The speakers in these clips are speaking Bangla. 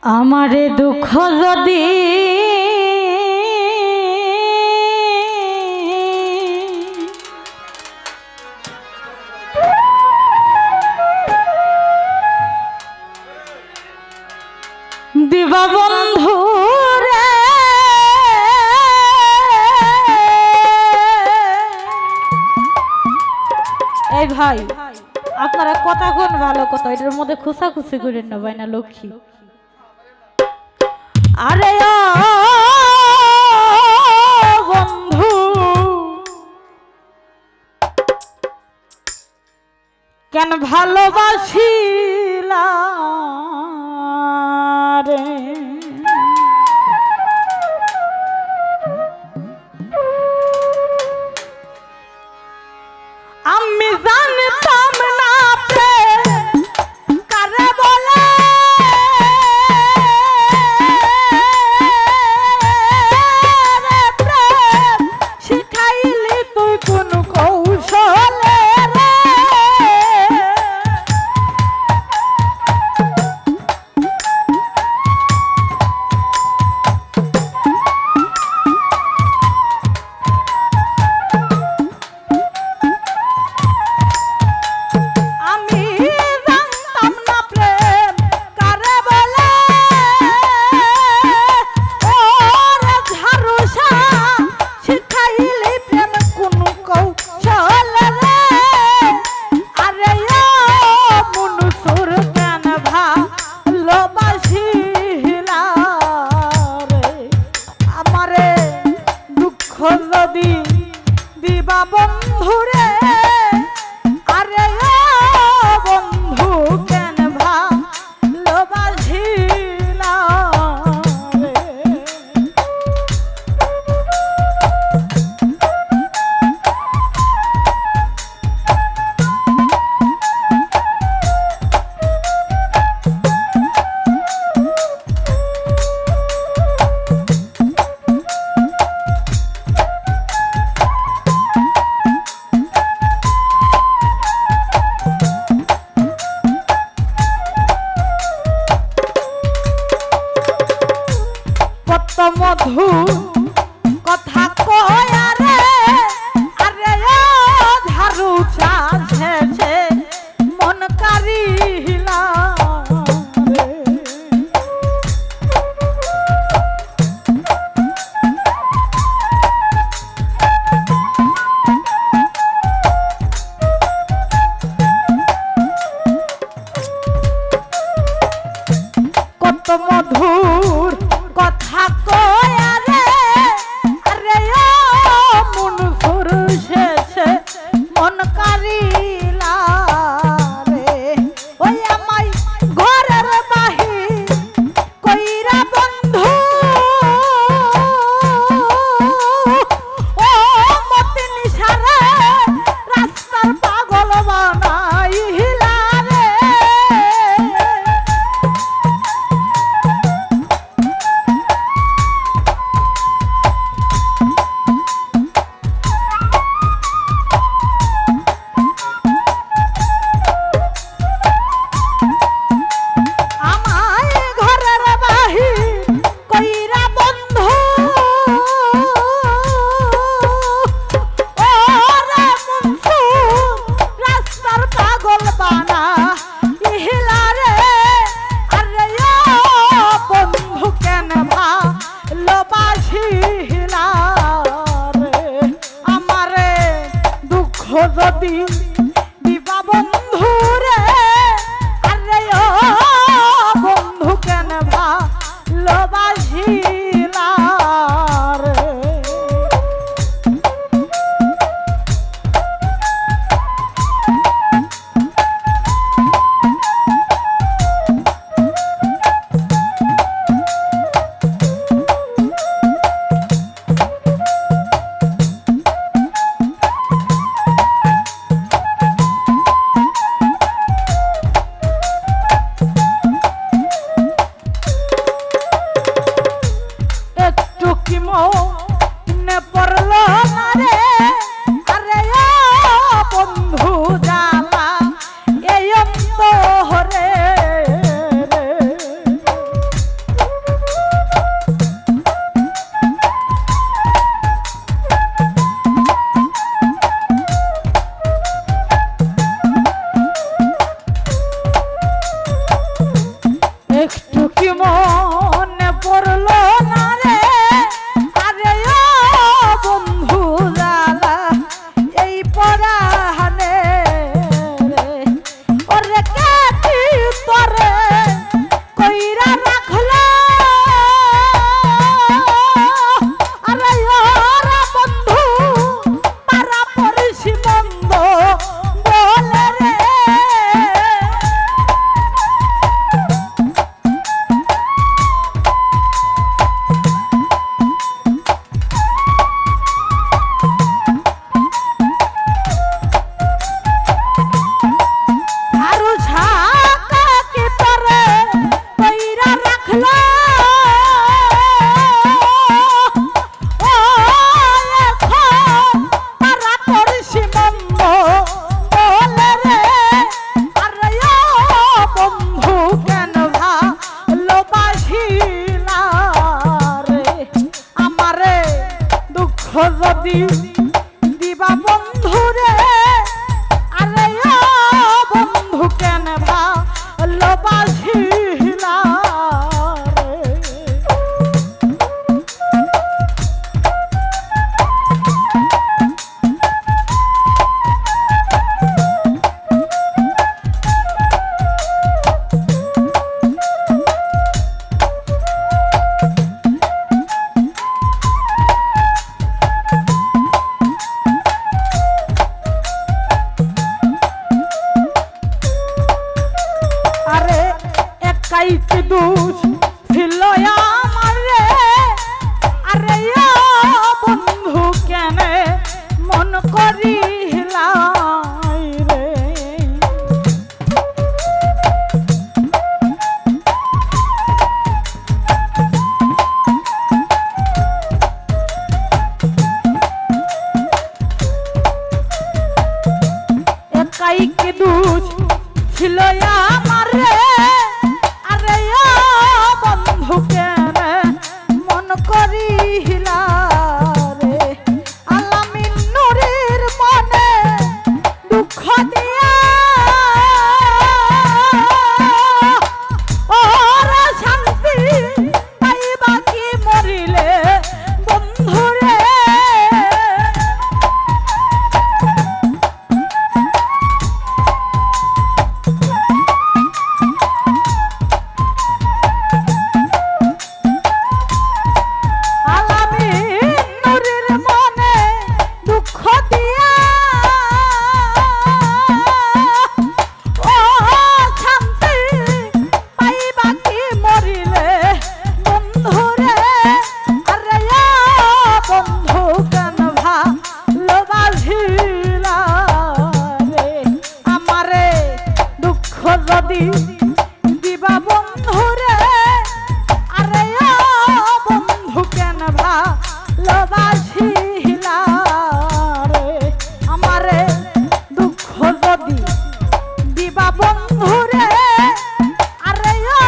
আমারে দুঃখ যদি দিবা বন্ধু রে, এই ভাই আপনারা কথা কোন ভালো কথা, এটার মধ্যে খুশাখুশি করেন না ভাই না লক্ষ্মী। আরে বন্ধু কেন ভালোবাসিলা রে, আমি জানতাম না কারে বলে শিখাইলি তুই কোন কৌশলে রে, দিবা বন্ধু রে, আরে বন্ধু কেন ভালোবাসিলা রে। মধু কথা কয় রে, আরে ঝাড়ু চাষে মন কারিলা রে, কত মধুর কথা কয় রে, আরে মন ফুরছে মন কারিলা রে, ওই আমায় ঘরের বাহির কইরা বন্ধু ও মতি নিশারে রাস্তার পাগল বানাইলা রে, যদি দিবা বন্ধু রে, আরে ও বন্ধু কেন ভালোবাসিলা কাইতে দোষ ছিল আমার রে, আরে ও বন্ধু কেন মন করিলা রে কাইকে দোষ ছিল আমার রে, বন্ধু কেন মন করিলা রে আলামিন নুরের মনে দুঃখ দিয়া ওরা শান্তি পাইবা কি মরিলে বন্ধু রে দিবা বন্ধু রে, আরে ও বন্ধু কেন ভালোবাসিলা রে আমারে দুঃখ যদি দিবা বন্ধু রে, আরে ও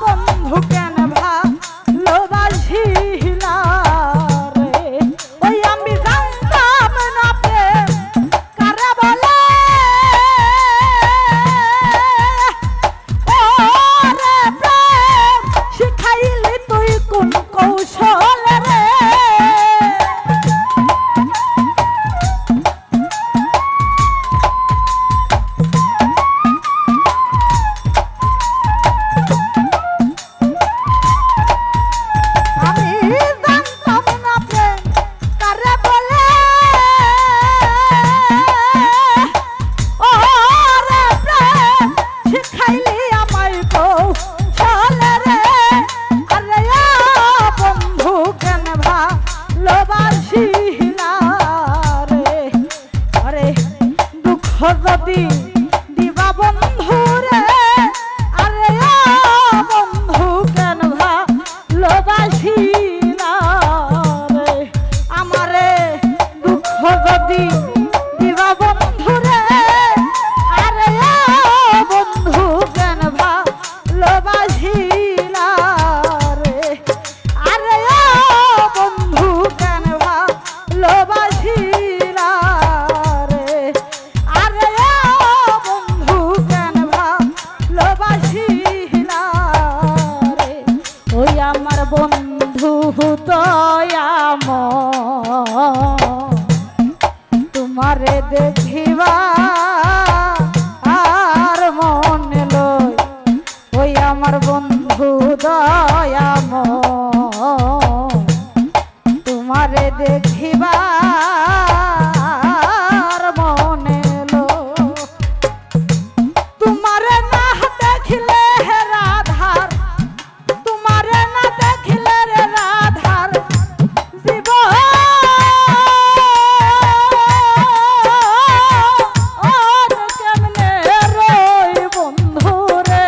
বন্ধু কেন ভালোবাসিলা রে ওই আমি জানতাম না প্রেম কারে বলে কৌশল রে আমি জানতাম না প্রেম কারে বলে ও রে প্রেম শিখাইলি আমায় কৌশল রে আরে বন্ধু কেন ভালোবাসিলা রে আরে দুঃখ যদি দিবা বন্ধু রে, আরে ও বন্ধু কেন ভালোবাসিলা রে আমারে দুঃখ যদি দিবা বন্ধু রে, আরে ও বন্ধু কেন ভালোবাসিলা রে আরে ও বন্ধু কেন ভালোবাসিলা রে আরে ও বন্ধু কেন ভালোবাসিলা রে ওই আমার বন্ধু দয়াম তোমারে দেখিবা আর মনে লই ওই আমার বন্ধু দয়াম তোমারে দেখিবা মনে লো তোমারে না দেখিলে রাধার তোমারে না দেখিলে রে রাধার জীবন কেমনে রই বন্ধু রে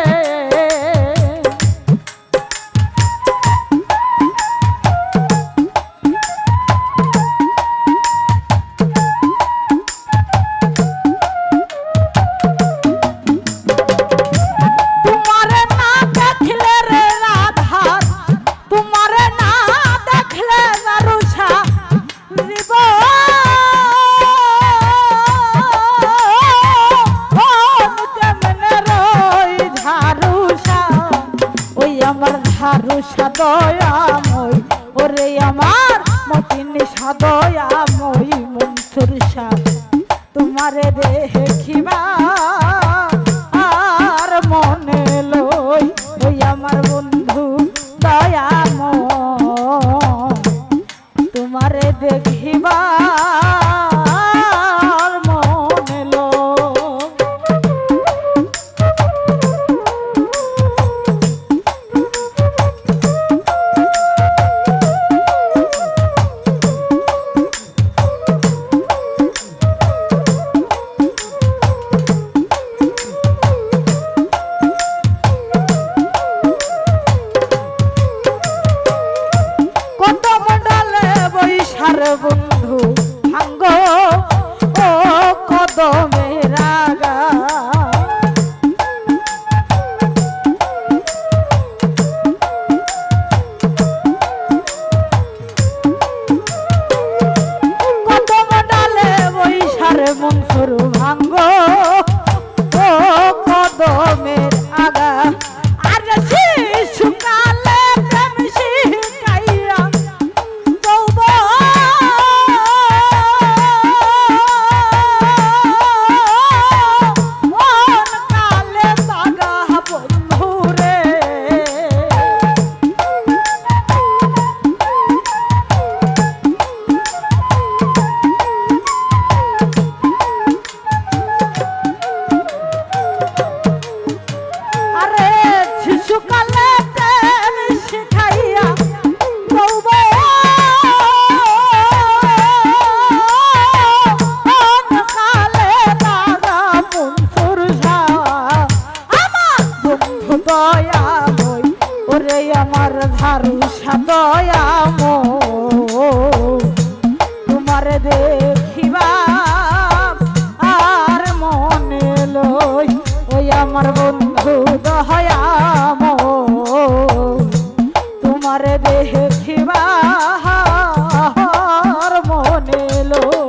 সাদয়াময় ওরে আমার মতিন সাদয়াময় মনসুর শাহ তোমারে দেখিবা আর মনে লই ওই আমার বন্ধু দয়াময় তোমারে দেখিবা বন্ধু ভাঙ্গ ও কদমে রাগা কদম ডালে বৈশার মনসুর ভাঙ্গ ও কদমের আগা আর শিশুকালে প্রেম শিখাইয়া দয়াময় ওরে আমার ধারু সাদয়াময় তোমার দেখিবা আর মনে লই ওই আমার বন্ধু দয়াময় তোমার দেখিবা আর মনে লই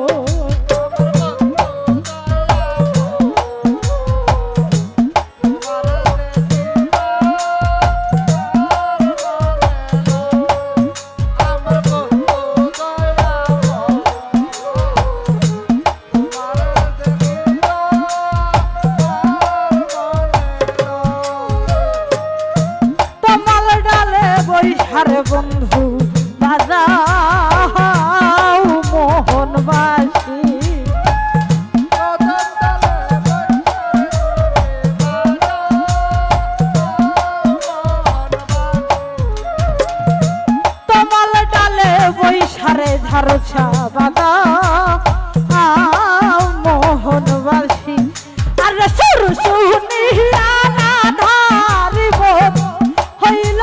বৈশারে বন্ধু বাজাও মোহনবাসী তমাল ডালে বৈশারে ঝাড়ছা বাজাও মোহনবাসী আর সুর শুনিয়া ধারিব হইল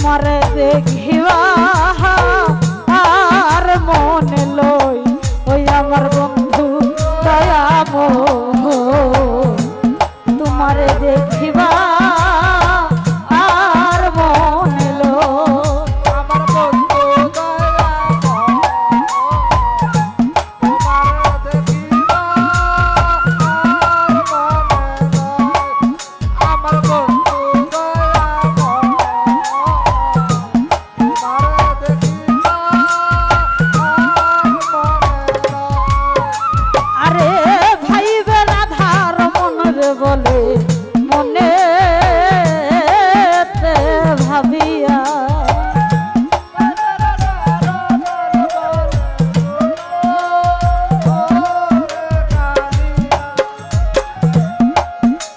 তোমারে দেখিবা আর মনে লই ওই আমার বন্ধু দয়ামো তোমারে দেখিবা আর মনে লই আমার বন্ধু দয়ামো তোমার দেখিবা আর মনে লয় আমার বন্ধু দয়ামো তোমার দেখিবা আর মনে লয় আরে ভাই বেড়াধার মন রে বলে মনে ভাবিয়া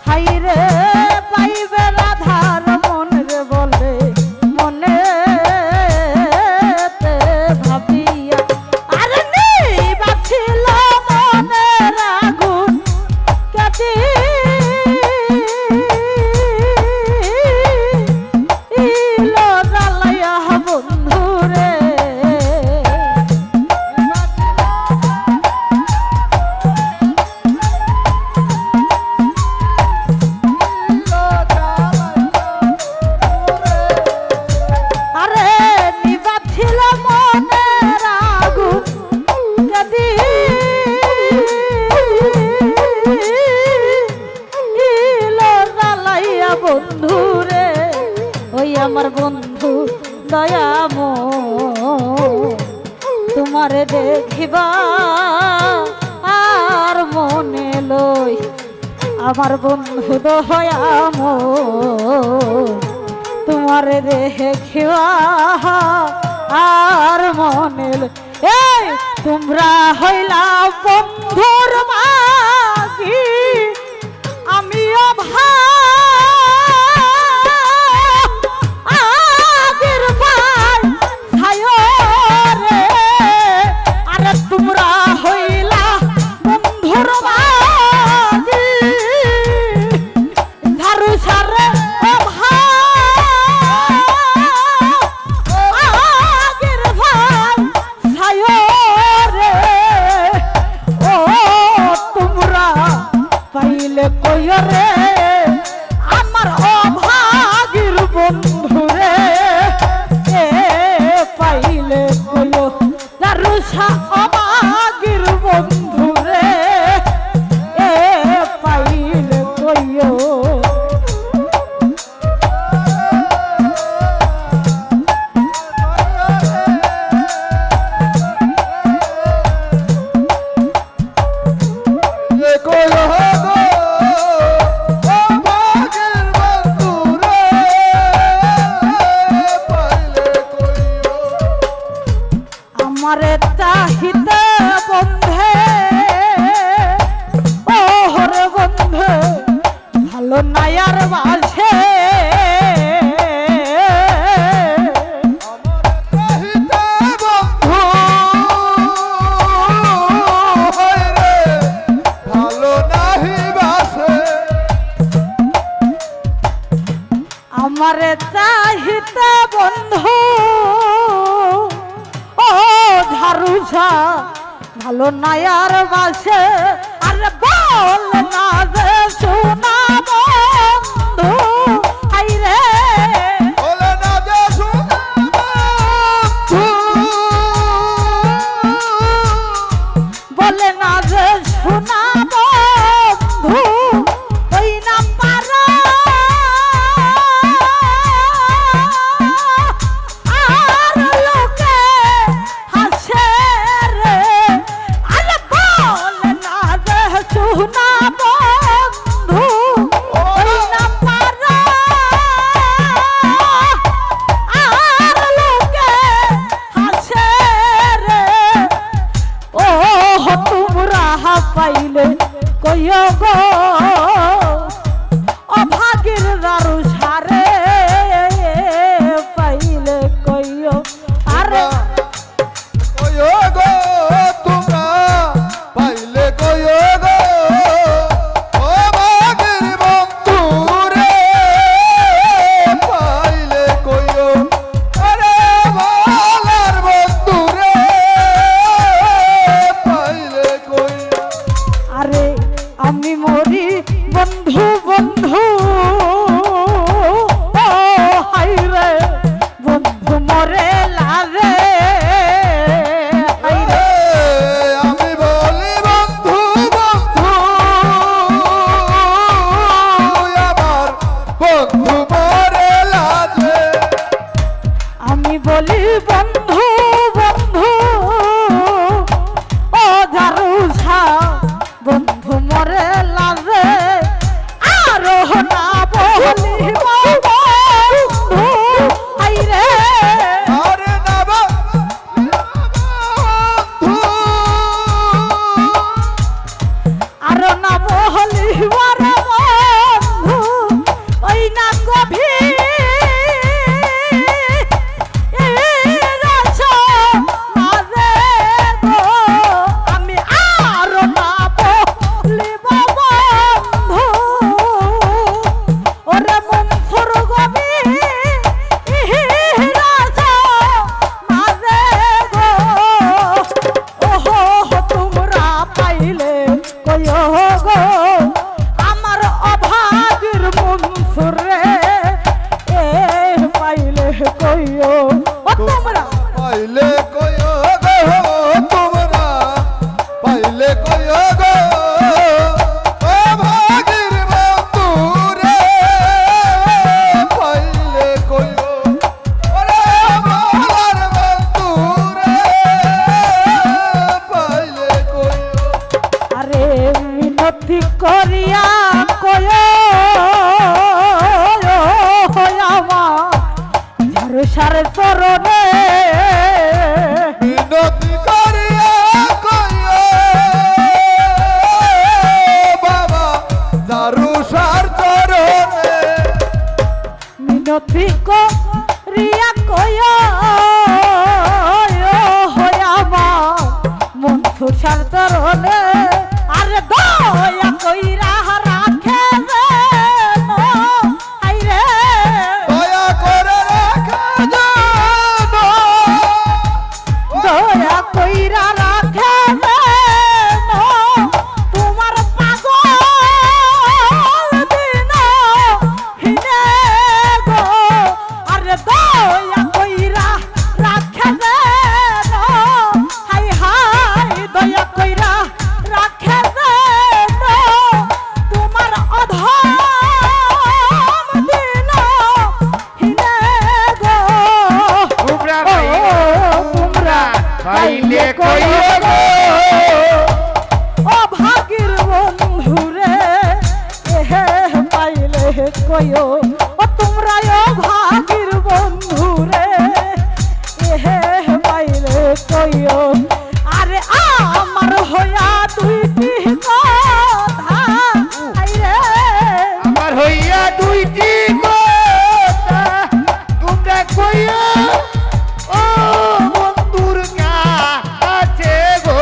হাইরে পাইবে রাধার মন রে বলে মনে ভাবিয়া আরে নেই বাছিল মনের আগুন কাটি ইলো জ্বালাইয়া বন্ধুরে আরে নিবাছিল মনের আগুন যদি ইলো জ্বালাইয়া বন্ধুরে ওই আমার বন্ধু দয়ামো তোমারে দেখিবা আর মনে লই আমার বন্ধু দয়ামো তোমারে দেখিবা আর মনে লই এই তোমরা হইলা বন্ধুর মাঝি আমিও আগের ভাই ছায়ো রে আরে তোমরা হইলা বন্ধুর মাঝি ঝাড়ু সারে ও ভাই আগের ভাই ছায়ো রে ও তোমরা পাইলে কই রে আমার অভাগীর বন্ধু রে এ পাইলে কইও দারুষা অভাগীর বন্ধু রে এ পাইলে কইও আমারে চাহিতে বন্ধে ও হরে বন্ধে ভালো নায়ার বাসে আমারে চাহিতে বন্ধু ও ঝাড়ুঝা ভালো নায়ার বাসে আরে বল না যে শোনা বন্ধু আইরে বলে না যে শোনা বন্ধু ওই নাম্বার আর লোকে হাসে রে আরে বল না যে শোনা বন্ধু লাজে আমি বলি বন্ধু বন্ধু আমার বন্ধু মরে লাজে আমি বলি বন্ধু বন্ধু ও ঝাড়ুঝা বন্ধু মরে লাজে আরো না বলি বন্ধু আইরে আরে না বন্ধু আরো না বলি বরে বন্ধু ওই না গভীর আমি আরো না বলি বন্ধু ওরে মন ফুরগবি রাজা মাঝে গো ওহো তোমরা পাইলে কয়ো গো আমার অভাগীর মন ফুরে এ পাইলে কয়ো ও তোমরা পাইলে কয়ো গো তোমরা পাইলে কয়ো গো ও ভাগির বন্ধু রে পাইলে কয়ো ওরে ভালার বন্ধু রে পাইলে কয়ো আরে মিনতি করিয়া কয়ো আমার ঝাড়ু সারে চরণে বিনতি করিয়া কইও বাবা দারু সার চরণে মিনতি করিয়া কয়ো আমার মন সুসার চরণে আরে দয়া কইরা রাখে যেন আইরে দয়া করে রাখা জানো দয়া কইরা রাখে যেন তোমার পাগল দিন হিনে গো আরে দয়া কইরা রাখে যেন হাই হাই দয়া কইরা রাখে যেন তোমার অধম দিন হিনে গো তোমরা ও তোমরা পাইলে কইও গো ও ভাগীর বন্ধুরে এহে পাইলে কইও ও তোমরা ও ভাগীর বন্ধুরে এহে পাইলে কইও আরে আমার হইয়া দুইটি কথা আইরে আমার হইয়া দুইটি কথা তোমরা কইও ও বন্ধুর কাছে গো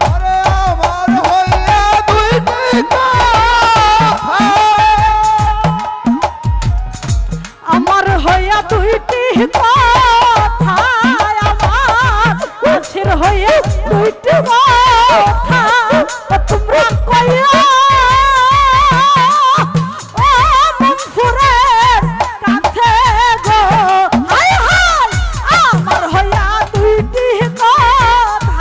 আরে আমার হইয়া দুইটি কথা আমার হইয়া দুইটি কথা আমার কাছের হইয়া দুইটি কথা ও তোমরা কইয়া ও মনসুরের কাছে গো হায় হায় আমার হইয়া দুইটি কথা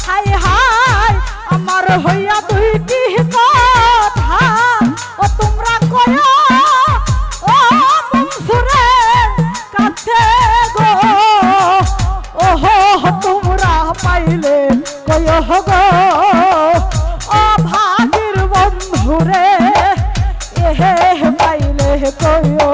হায় হায় আমার হইয়া দুইটি কথা ও তোমরা কইয়া ও মনসুরের কাছে গো ওহো তোমরা পাইলে কয়ো গো ও ভাগীর বন্ধুরে এহে পাইলে কয়ো